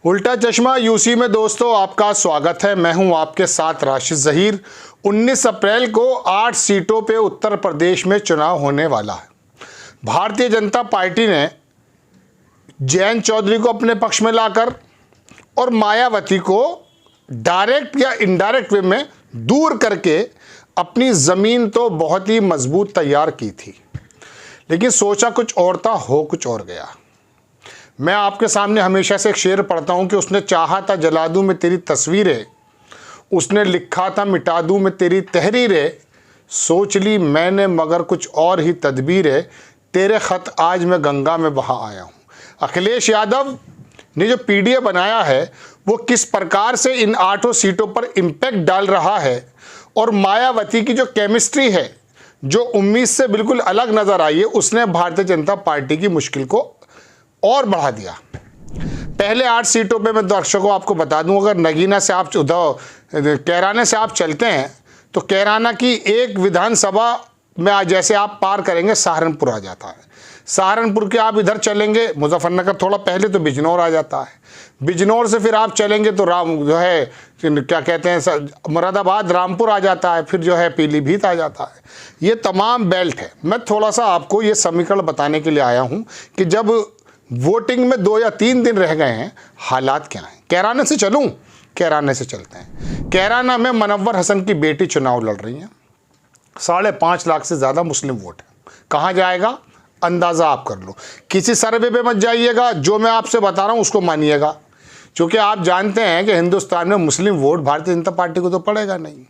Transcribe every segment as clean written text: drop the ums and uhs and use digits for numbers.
उल्टा चश्मा यूसी में दोस्तों आपका स्वागत है। मैं हूं आपके साथ राशिद ज़हीर। 19 अप्रैल को 8 सीटों पे उत्तर प्रदेश में चुनाव होने वाला है। भारतीय जनता पार्टी ने जयंत चौधरी को अपने पक्ष में लाकर और मायावती को डायरेक्ट या इनडायरेक्ट वे में दूर करके अपनी ज़मीन तो बहुत ही मजबूत तैयार की थी, लेकिन सोचा कुछ और था, हो कुछ और गया। मैं आपके सामने हमेशा से एक शेर पढ़ता हूं कि उसने चाहा था जला दूं मैं तेरी तस्वीरें, उसने लिखा था मिटा दूं मैं तेरी तहरीरें, सोच ली मैंने मगर कुछ और ही तदबीरें, तेरे ख़त आज मैं गंगा में बहा आया हूं। अखिलेश यादव ने जो पीडीए बनाया है वो किस प्रकार से इन 8 सीटों पर इम्पैक्ट डाल रहा है, और मायावती की जो केमिस्ट्री है जो उम्मीद से बिल्कुल अलग नज़र आई है, उसने भारतीय जनता पार्टी की मुश्किल को और बढ़ा दिया। पहले 8 सीटों पे मैं दर्शकों आपको बता दूं, अगर नगीना से आप कैराना से आप चलते हैं तो कैराना की एक विधानसभा में आज जैसे आप पार करेंगे सहारनपुर आ जाता है। सहारनपुर के आप इधर चलेंगे मुजफ्फरनगर थोड़ा पहले तो बिजनौर आ जाता है। बिजनौर से फिर आप चलेंगे तो जो है क्या कहते हैं मुरादाबाद रामपुर आ जाता है, फिर जो है पीलीभीत आ जाता है। ये तमाम बेल्ट है। मैं थोड़ा सा आपको ये समीकरण बताने के लिए आया हूँ कि जब वोटिंग में 2 या 3 दिन रह गए हैं हालात क्या हैं। कैराना से चलूं, कैराना से चलते हैं। कैराना में मनव्वर हसन की बेटी चुनाव लड़ रही हैं। 5.5 लाख से ज़्यादा मुस्लिम वोट है। कहाँ जाएगा अंदाज़ा आप कर लो, किसी सर्वे पे मत जाइएगा, जो मैं आपसे बता रहा हूँ उसको मानिएगा, क्योंकि आप जानते हैं कि हिंदुस्तान में मुस्लिम वोट भारतीय जनता पार्टी को तो पड़ेगा नहीं।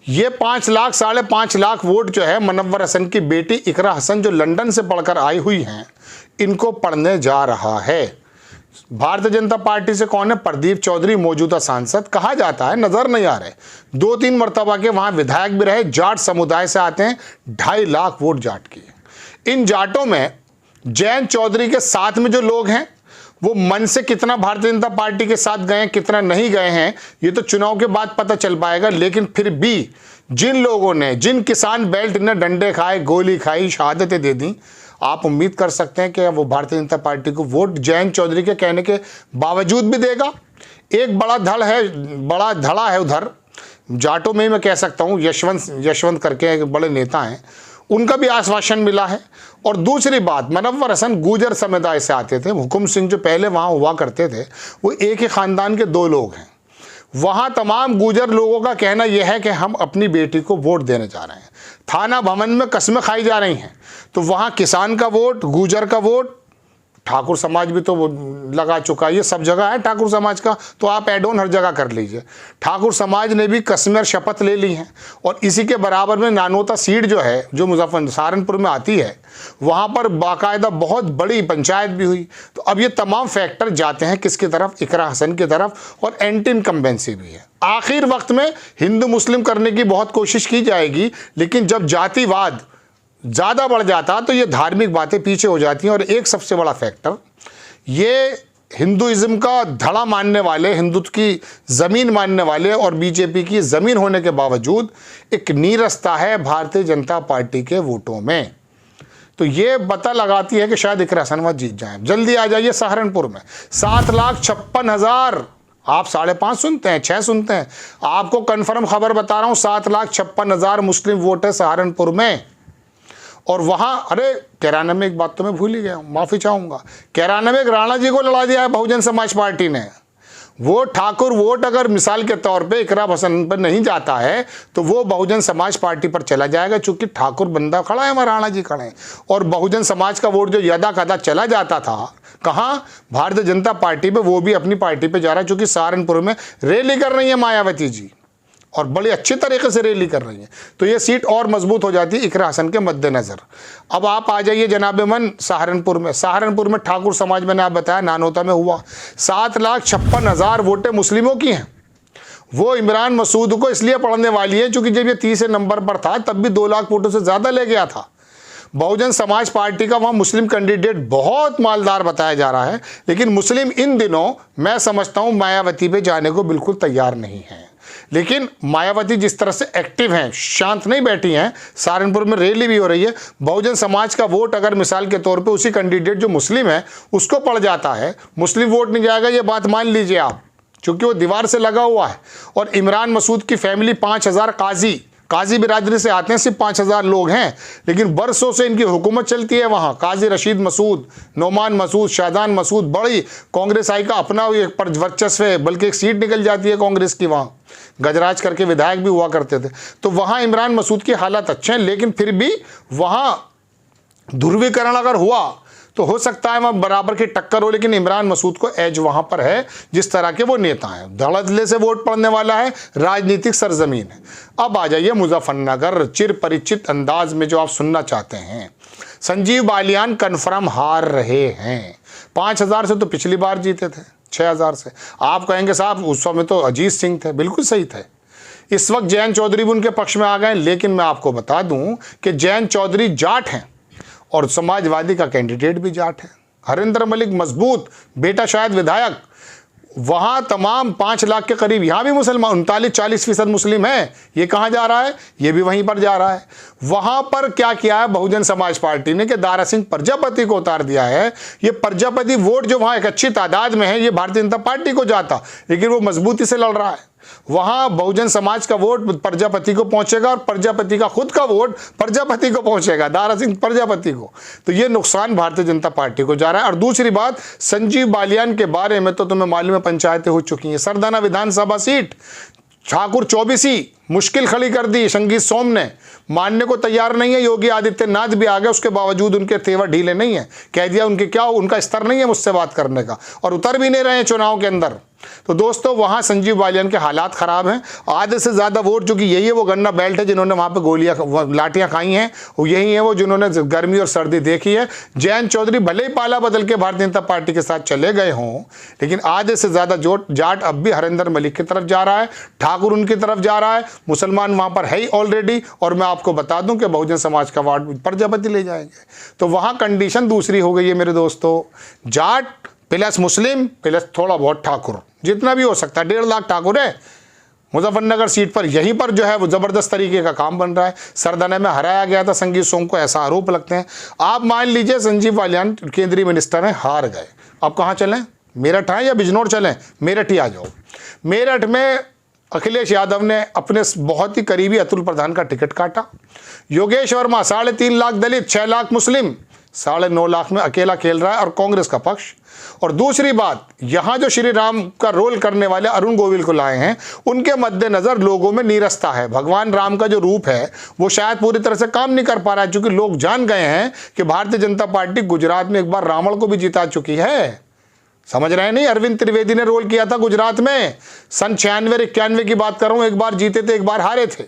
ये 5 लाख 5.5 लाख वोट जो है मनव्वर हसन की बेटी इकरा हसन जो लंदन से पढ़कर आई हुई हैं, इनको पढ़ने जा रहा है। भारतीय जनता पार्टी से कौन है? प्रदीप चौधरी, मौजूदा सांसद। कहा जाता है, नजर नहीं आ रहे, 2-3 मरतबा के वहां विधायक भी रहे। जाट समुदाय से आते हैं, 2.5 लाख वोट जाट की है। इन जाटों में जयंत चौधरी के साथ में जो लोग हैं वो मन से कितना भारतीय जनता पार्टी के साथ गए हैं, कितना नहीं गए हैं, ये तो चुनाव के बाद पता चल पाएगा। लेकिन फिर भी जिन लोगों ने, जिन किसान बेल्ट ने डंडे खाए, गोली खाई, शहादतें दे दी, आप उम्मीद कर सकते हैं कि वो भारतीय जनता पार्टी को वोट जयंत चौधरी के कहने के बावजूद भी देगा। एक बड़ा धड़ा है उधर जाटों में, मैं कह सकता हूँ यशवंत करके एक बड़े नेता हैं, उनका भी आश्वासन मिला है। और दूसरी बात, मनव्वर हसन गुर्जर समुदाय से आते थे। हुकुम सिंह जो पहले वहाँ हुआ करते थे वो एक ही ख़ानदान के 2 लोग हैं। वहाँ तमाम गुर्जर लोगों का कहना यह है कि हम अपनी बेटी को वोट देने जा रहे हैं। थाना भवन में कस्में खाई जा रही हैं, तो वहाँ किसान का वोट, गुर्जर का वोट, ठाकुर समाज भी तो लगा चुका है। ये सब जगह है ठाकुर समाज का, तो आप एड ऑन हर जगह कर लीजिए। ठाकुर समाज ने भी कस्में शपथ ले ली हैं। और इसी के बराबर में नानोता सीट जो है, जो सहारनपुर में आती है, वहाँ पर बाकायदा बहुत बड़ी पंचायत भी हुई। तो अब ये तमाम फैक्टर जाते हैं किसकी तरफ? इकरा हसन की तरफ, और एंटी इनकम्बेंसी भी है। आखिर वक्त में हिंदू मुस्लिम करने की बहुत कोशिश की जाएगी, लेकिन जब जातिवाद ज़्यादा बढ़ जाता तो ये धार्मिक बातें पीछे हो जाती हैं। और एक सबसे बड़ा फैक्टर, ये हिंदुइज्म का धड़ा मानने वाले, हिंदुत्व की ज़मीन मानने वाले और बीजेपी की ज़मीन होने के बावजूद एक नीरसता है भारतीय जनता पार्टी के वोटों में। तो ये पता लगाती है कि शायद इकरा हसन वह जीत जाए। जल्दी आ जाइए सहारनपुर में 7,56,000, आप 5.5 सुनते हैं, 6 सुनते हैं, आपको कन्फर्म खबर बता रहा हूँ, 7,56,000 मुस्लिम वोट है सहारनपुर में। और वहाँ, अरे कैराना में एक बात तो मैं भूल ही गया हूँ, माफ़ी चाहूँगा, कैराना में एक राणा जी को लड़ा दिया है बहुजन समाज पार्टी ने। वो ठाकुर वोट अगर मिसाल के तौर पे इकरा हसन पर नहीं जाता है तो वो बहुजन समाज पार्टी पर चला जाएगा, चूँकि ठाकुर बंदा खड़ा है, हमारा राणा जी खड़े हैं। और बहुजन समाज का वोट जो यदा कदा चला जाता था कहाँ? भारतीय जनता पार्टी पे, वो भी अपनी पार्टी पे जा रहा है, चूँकि सहारनपुर में रैली कर रही है मायावती जी, और बड़ी अच्छी तरीके से रैली कर रही हैं। तो ये सीट और मजबूत हो जाती है इकरा हसन के मद्देनज़र। अब आप आ जाइए जनाब मन सहारनपुर में। सहारनपुर में ठाकुर समाज, मैंने आप बताया नानोता में हुआ, 7,56,000 वोटें मुस्लिमों की हैं। वो इमरान मसूद को इसलिए पढ़ने वाली है क्योंकि जब ये 30 नंबर पर था तब भी 2 लाख वोटों से ज़्यादा ले गया था। बहुजन समाज पार्टी का वहाँ मुस्लिम कैंडिडेट बहुत मालदार बताया जा रहा है, लेकिन मुस्लिम इन दिनों मैं समझता हूँ मायावती पे जाने को बिल्कुल तैयार नहीं है। लेकिन मायावती जिस तरह से एक्टिव हैं, शांत नहीं बैठी हैं, सहारनपुर में रैली भी हो रही है, बहुजन समाज का वोट अगर मिसाल के तौर पे उसी कैंडिडेट जो मुस्लिम है उसको पड़ जाता है, मुस्लिम वोट नहीं जाएगा, ये बात मान लीजिए आप, क्योंकि वो दीवार से लगा हुआ है। और इमरान मसूद की फैमिली 5000 काजी बिरादरी से आते हैं, सिर्फ 5000 लोग हैं, लेकिन बरसों से इनकी हुकूमत चलती है वहाँ। काजी रशीद मसूद, नोमान मसूद, शाहजान मसूद, बड़ी कांग्रेस आई का अपना वर्चस्व है, बल्कि एक सीट निकल जाती है कांग्रेस की वहाँ, गजराज करके विधायक भी हुआ करते थे। तो वहाँ इमरान मसूद के हालात अच्छे हैं, लेकिन फिर भी वहाँ ध्रुवीकरण अगर हुआ तो हो सकता है वहाँ बराबर की टक्कर हो, लेकिन इमरान मसूद को एज वहाँ पर है जिस तरह के वो नेता हैं। धड़ल्ले से वोट पड़ने वाला है, राजनीतिक सरजमीन है। अब आ जाइए मुजफ्फरनगर, चिर परिचित अंदाज में जो आप सुनना चाहते हैं। संजीव बालियान कन्फर्म हार रहे हैं। 5000 से तो पिछली बार जीते थे, 6000 से। आप कहेंगे साहब उस समय तो अजीत सिंह थे, बिल्कुल सही थे। इस वक्त जयंत चौधरी भी उनके पक्ष में आ गए, लेकिन मैं आपको बता दूं कि जयंत चौधरी जाट हैं और समाजवादी का कैंडिडेट भी जाट है। हरिंदर मलिक मजबूत बेटा, शायद विधायक, वहाँ तमाम 5 लाख के करीब, यहाँ भी मुसलमान 39-40% मुस्लिम है। ये कहाँ जा रहा है? ये भी वहीं पर जा रहा है। वहाँ पर क्या किया है बहुजन समाज पार्टी ने कि दारा सिंह प्रजापति को उतार दिया है। ये प्रजापति वोट जो वहाँ एक अच्छी तादाद में है, ये भारतीय जनता पार्टी को जाता, लेकिन वो मजबूती से लड़ रहा है। वहां बहुजन समाज का वोट प्रजापति को पहुंचेगा और प्रजापति का खुद का वोट प्रजापति को पहुंचेगा, दारा सिंह प्रजापति को। तो ये नुकसान भारतीय जनता पार्टी को जा रहा है। और दूसरी बात, संजीव बालियान के बारे में तो तुम्हें मालूम है, पंचायतें हो चुकी हैं। सरदाना विधानसभा सीट ठाकुर चौबीसी मुश्किल खड़ी कर दी, संगीत सोम ने मानने को तैयार नहीं है। योगी आदित्यनाथ भी आ गए, उसके बावजूद उनके तेवर ढीले नहीं है। कह दिया उनके क्या, उनका स्तर नहीं है मुझसे बात करने का, और उतर भी नहीं रहे हैं चुनाव के अंदर। तो दोस्तों वहां संजीव बालियान के हालात खराब हैं। आधे से ज्यादा वोट, जो कि यही है वो गन्ना बेल्ट है जिन्होंने वहां पे गोलियां लाठियां खाई हैं, वो यही है वो जिन्होंने गर्मी और सर्दी देखी है। जयंत चौधरी भले ही पाला बदल के भारतीय जनता पार्टी के साथ चले गए हों, लेकिन आधे से ज्यादा जाट अब भी हरिंदर मलिक की तरफ जा रहा है, ठाकुर उनकी तरफ जा रहा है, मुसलमान वहां पर है ही ऑलरेडी। और मैं आपको बता दूं कि बहुजन समाज का वार्ड प्रजापति ले जाएंगे। तो वहां कंडीशन दूसरी हो गई है मेरे दोस्तों। जाट प्लस मुस्लिम प्लस थोड़ा बहुत ठाकुर, जितना भी हो सकता है। 1.5 लाख ठाकुर है मुजफ्फरनगर सीट पर। यहीं पर जो है वो जबरदस्त तरीके का काम बन रहा है। सरदाना में हराया गया था संगीत सोम को, ऐसा आरोप लगते हैं। आप मान लीजिए संजीव बालियान केंद्रीय मिनिस्टर हैं, हार गए, अब कहाँ चलें? मेरठ है या बिजनौर चलें? मेरठ ही आ जाओ। मेरठ में अखिलेश यादव ने अपने बहुत ही करीबी अतुल प्रधान का टिकट काटा। योगेश वर्मा 3.5 लाख दलित, 6 लाख मुस्लिम, 9.5 लाख में अकेला खेल रहा है, और कांग्रेस का पक्ष। और दूसरी बात, यहां जो श्री राम का रोल करने वाले अरुण गोविल को लाए हैं, उनके मद्देनजर लोगों में नीरसता है। भगवान राम का जो रूप है वो शायद पूरी तरह से काम नहीं कर पा रहा है, क्योंकि लोग जान गए हैं कि भारतीय जनता पार्टी गुजरात में एक बार रावण को भी जिता चुकी है। समझ रहे हैं नहीं? अरविंद त्रिवेदी ने रोल किया था गुजरात में, सन 96-91 की बात कर रहा हूं। एक बार जीते थे, एक बार हारे थे।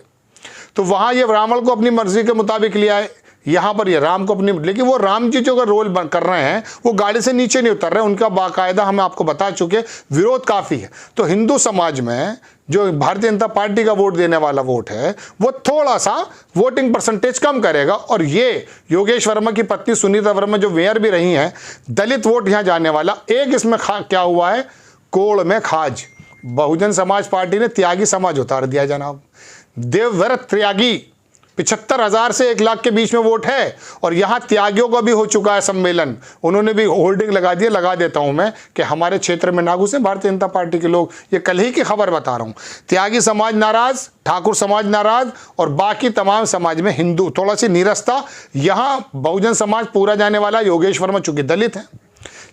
तो वहां ये रावण को अपनी मर्जी के मुताबिक लिया है, यहाँ पर ये राम को अपनी, लेकिन वो राम जी जो रोल कर रहे हैं वो गाड़ी से नीचे नहीं उतर रहे, उनका बाकायदा हम आपको बता चुके विरोध काफ़ी है। तो हिंदू समाज में जो भारतीय जनता पार्टी का वोट देने वाला वोट है वो थोड़ा सा वोटिंग परसेंटेज कम करेगा। और ये योगेश वर्मा की पत्नी सुनीता वर्मा जो मेयर भी रही हैं, दलित वोट यहाँ जाने वाला। एक इसमें क्या हुआ है, कोड़ में खाज। बहुजन समाज पार्टी ने त्यागी समाज उतार दिया जनाब। देवव्रत त्यागी 75,000 से 1 लाख के बीच में वोट है, और यहां त्यागियों का भी हो चुका है सम्मेलन। उन्होंने भी होर्डिंग लगा दिया, लगा देता हूं मैं कि हमारे क्षेत्र में ना घुसे भारतीय जनता पार्टी के लोग। ये कल ही की खबर बता रहा हूं। त्यागी समाज नाराज, ठाकुर समाज नाराज, और बाकी तमाम समाज में हिंदू थोड़ा सी नीरसता। यहां बहुजन समाज पूरा जाने वाला। योगेश वर्मा चूंकि दलित है,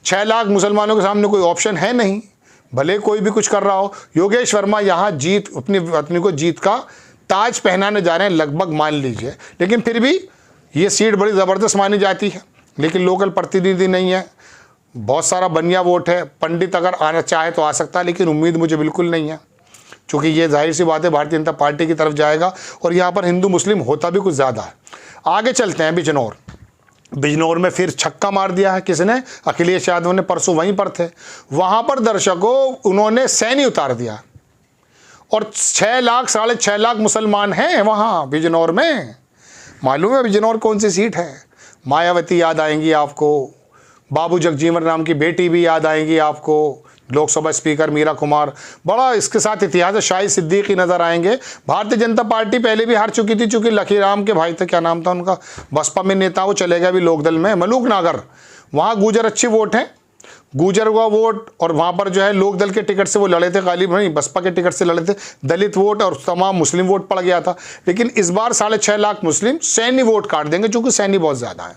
6 लाख मुसलमानों के सामने कोई ऑप्शन है नहीं, भले कोई भी कुछ कर रहा हो। योगेश वर्मा यहां जीत, अपनी को जीत का ताज पहनाने जा रहे हैं लगभग, मान लीजिए। लेकिन फिर भी ये सीट बड़ी ज़बरदस्त मानी जाती है, लेकिन लोकल प्रतिनिधि नहीं है। बहुत सारा बनिया वोट है। पंडित अगर आना चाहे तो आ सकता है, लेकिन उम्मीद मुझे बिल्कुल नहीं है, क्योंकि ये जाहिर सी बात है भारतीय जनता पार्टी की तरफ जाएगा, और यहाँ पर हिंदू मुस्लिम होता भी कुछ ज़्यादा है। आगे चलते हैं बिजनौर। बिजनौर में फिर छक्का मार दिया है किसने? अखिलेश यादव ने। परसों वहीं पर थे, वहाँ पर दर्शकों उन्होंने सैनी उतार दिया, और 6 लाख 6.5 लाख मुसलमान हैं वहाँ बिजनौर में। मालूम है बिजनौर कौन सी सीट है? मायावती याद आएंगी आपको, बाबू जगजीवन राम की बेटी भी याद आएंगी आपको, लोकसभा स्पीकर मीरा कुमार, बड़ा इसके साथ इतिहास है। शाहिद सिद्दीकी नजर आएंगे। भारतीय जनता पार्टी पहले भी हार चुकी थी, चूंकि लखीराम के भाई थे, क्या नाम था उनका, बसपा में नेता, वो चले गए अभी लोकदल में, मलूक नागर। वहाँ गुजर अच्छे वोट हैं, गुजर का वोट, और वहाँ पर जो है लोकदल के टिकट से वो लड़े थे, गालिब नहीं बसपा के टिकट से लड़े थे, दलित वोट और तमाम मुस्लिम वोट पड़ गया था। लेकिन इस बार 6.5 लाख मुस्लिम सैनी वोट काट देंगे, चूंकि सैनी बहुत ज़्यादा है।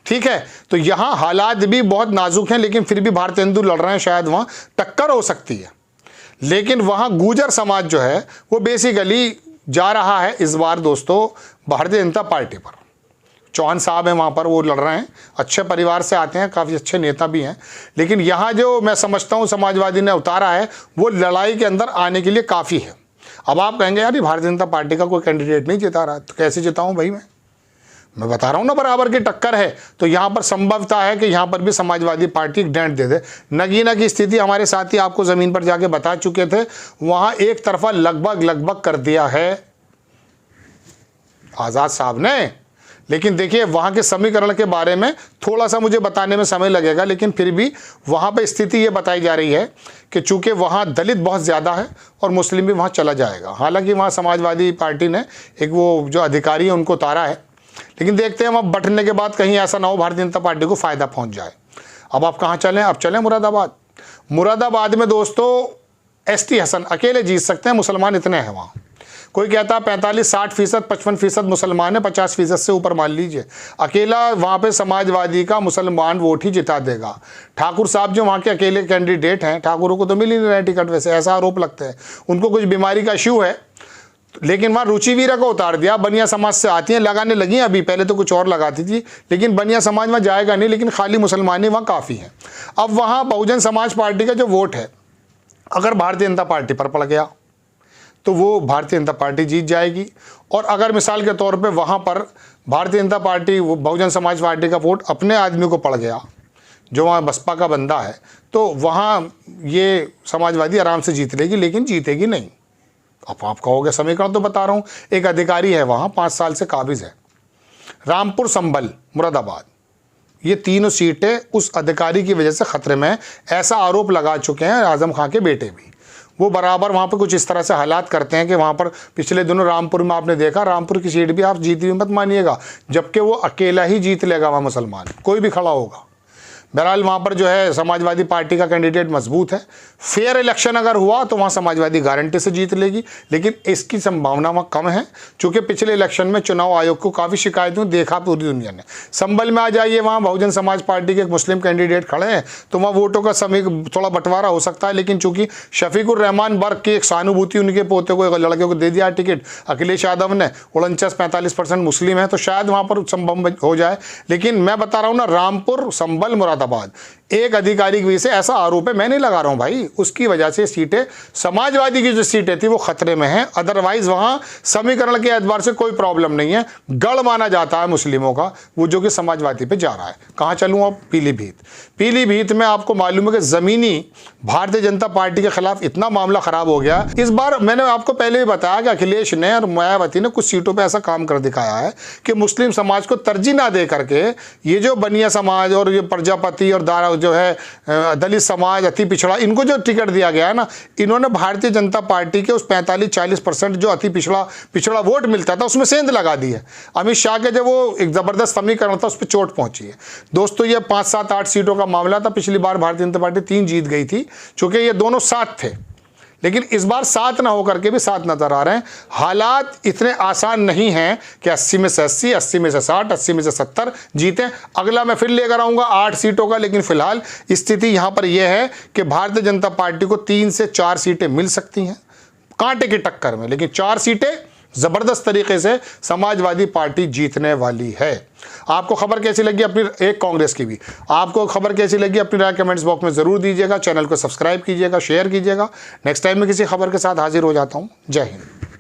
ठीक है, तो यहाँ हालात भी बहुत नाजुक हैं, लेकिन फिर भी भारतीय हिंदू लड़ रहे हैं, शायद वहाँ टक्कर हो सकती है। लेकिन वहाँ गुजर समाज जो है वो बेसिकली जा रहा है इस बार दोस्तों भारतीय जनता पार्टी पर। चौहान साहब हैं वहाँ पर, वो लड़ रहे हैं, अच्छे परिवार से आते हैं, काफ़ी अच्छे नेता भी हैं। लेकिन यहाँ जो मैं समझता हूँ समाजवादी ने उतारा है, वो लड़ाई के अंदर आने के लिए काफ़ी है। अब आप कहेंगे यार ये भारतीय जनता पार्टी का कोई कैंडिडेट नहीं जिता रहा, तो कैसे जिताऊँ भाई मैं बता रहा हूँ ना, बराबर की टक्कर है। तो यहाँ पर संभवता है कि यहाँ पर भी समाजवादी पार्टी एक डेंट दे दे। नगीना की स्थिति हमारे साथी आपको ज़मीन पर जाके बता चुके थे, वहाँ एक तरफा लगभग कर दिया है आज़ाद साहब ने। लेकिन देखिए वहाँ के समीकरण के बारे में थोड़ा सा मुझे बताने में समय लगेगा, लेकिन फिर भी वहाँ पर स्थिति ये बताई जा रही है कि चूँकि वहाँ दलित बहुत ज़्यादा है और मुस्लिम भी वहाँ चला जाएगा। हालांकि वहाँ समाजवादी पार्टी ने एक वो जो अधिकारी है उनको उतारा है, लेकिन देखते हैं अब बंटने के बाद कहीं ऐसा ना हो भारतीय जनता पार्टी को फ़ायदा पहुँच जाए। अब आप कहाँ चलें, अब चलें मुरादाबाद। मुरादाबाद में दोस्तों ST हसन अकेले जीत सकते हैं, मुसलमान इतने हैं वहाँ। कोई कहता है 45-60%, 55% मुसलमान है, 50% से ऊपर मान लीजिए। अकेला वहाँ पे समाजवादी का मुसलमान वोट ही जिता देगा। ठाकुर साहब जो वहाँ के अकेले कैंडिडेट हैं, ठाकुरों को तो मिल ही नहीं रहा टिकट, वैसे ऐसा आरोप लगता है। उनको कुछ बीमारी का इश्यू है, लेकिन वहाँ रुचिवीरा को उतार दिया। बनिया समाज से आती हैं, लगाने लगी हैं अभी, पहले तो कुछ और लगाती थी, लेकिन बनिया समाज में जाएगा नहीं, लेकिन खाली मुसलमान ही वहाँ काफ़ी हैं। अब वहाँ बहुजन समाज पार्टी का जो वोट है, अगर भारतीय जनता पार्टी पर पड़ गया तो वो भारतीय जनता पार्टी जीत जाएगी। और अगर मिसाल के तौर पे वहाँ पर भारतीय जनता पार्टी, वो बहुजन समाज पार्टी का वोट अपने आदमी को पड़ गया जो वहाँ बसपा का बंदा है, तो वहाँ ये समाजवादी आराम से जीत लेगी, लेकिन जीतेगी नहीं। अब आप कहोगे समीकरण तो बता रहा हूँ, एक अधिकारी है वहाँ 5 साल से काबिज है, रामपुर, संभल, मुरादाबाद, ये तीनों सीटें उस अधिकारी की वजह से खतरे में, ऐसा आरोप लगा चुके हैं आजम खां के बेटे भी। वो बराबर वहाँ पर कुछ इस तरह से हालात करते हैं कि वहाँ पर पिछले दिनों रामपुर में आपने देखा, रामपुर की सीट भी आप जीती हुई मत मानिएगा, जबकि वो अकेला ही जीत लेगा वहाँ मुसलमान, कोई भी खड़ा होगा। बहरहाल वहाँ पर जो है समाजवादी पार्टी का कैंडिडेट मजबूत है। फेयर इलेक्शन अगर हुआ तो वहाँ समाजवादी गारंटी से जीत लेगी, लेकिन इसकी संभावना वहाँ कम है, चूँकि पिछले इलेक्शन में चुनाव आयोग को काफ़ी शिकायतों देखा पूरी दुनिया ने। संभल में आ जाइए, वहाँ बहुजन समाज पार्टी के एक मुस्लिम कैंडिडेट खड़े हैं, तो वहाँ वोटों का समय थोड़ा बंटवारा हो सकता है, लेकिन चूँकि शफीकुर रहमान बर्क की एक सहानुभूति उनके पोते को, लड़के को दे दिया टिकट अखिलेश यादव ने, 49-45% मुस्लिम है, तो शायद वहाँ पर संभव हो जाए। लेकिन मैं बता रहा हूँ ना, रामपुर, संभल, मुरादाबाद, एक अधिकारी की वजह से ऐसा आरोप है, मैं नहीं लगा रहा हूं भाई, उसकी वजह से सीटें, समाजवादी की जो सीटें थी वो खतरे में हैं। अदरवाइज वहां समीकरण के एतबार से कोई प्रॉब्लम नहीं है, गढ़ माना जाता है मुस्लिमों का, वो जो कि समाजवादी पे जा रहा है। कहां चलूं अब, पीलीभीत। पीलीभीत में आपको मालूम है कि जमीनी भारतीय जनता पार्टी के खिलाफ इतना मामला खराब हो गया। इस बार मैंने आपको पहले भी बताया कि अखिलेश ने और मायावती ने कुछ सीटों पर ऐसा काम कर दिखाया है कि मुस्लिम समाज को तरजीह ना दे करके ये जो बनिया समाज और ये प्रजापति और दारा जो है दलित समाज, अति पिछड़ा, इनको जो टिकट दिया गया है ना, इन्होंने भारतीय जनता पार्टी के उस 45-40% जो अति पिछड़ा वोट मिलता था उसमें सेंध लगा दी है। अमित शाह के जब वो एक ज़बरदस्त समीकरण था उस पर चोट पहुंची है दोस्तों। ये 5, 7, 8 सीटों का मामला था। पिछली बार भारतीय जनता पार्टी 3 जीत गई थी, चूंकि ये दोनों साथ थे, लेकिन इस बार 7 ना होकर के भी 7 नजर आ रहे हैं। हालात इतने आसान नहीं हैं कि 80 में से 80, 80 में से 60, 80 में से 70 जीतें। अगला मैं फिर लेकर आऊँगा 8 सीटों का, लेकिन फिलहाल स्थिति यहाँ पर यह है कि भारतीय जनता पार्टी को 3 से 4 सीटें मिल सकती हैं कांटे की टक्कर में, लेकिन 4 सीटें ज़बरदस्त तरीके से समाजवादी पार्टी जीतने वाली है। आपको खबर कैसी लगी अपनी, एक कांग्रेस की भी, आपको खबर कैसी लगी अपनी राय कमेंट्स बॉक्स में ज़रूर दीजिएगा। चैनल को सब्सक्राइब कीजिएगा, शेयर कीजिएगा। नेक्स्ट टाइम में किसी खबर के साथ हाजिर हो जाता हूँ। जय हिंद।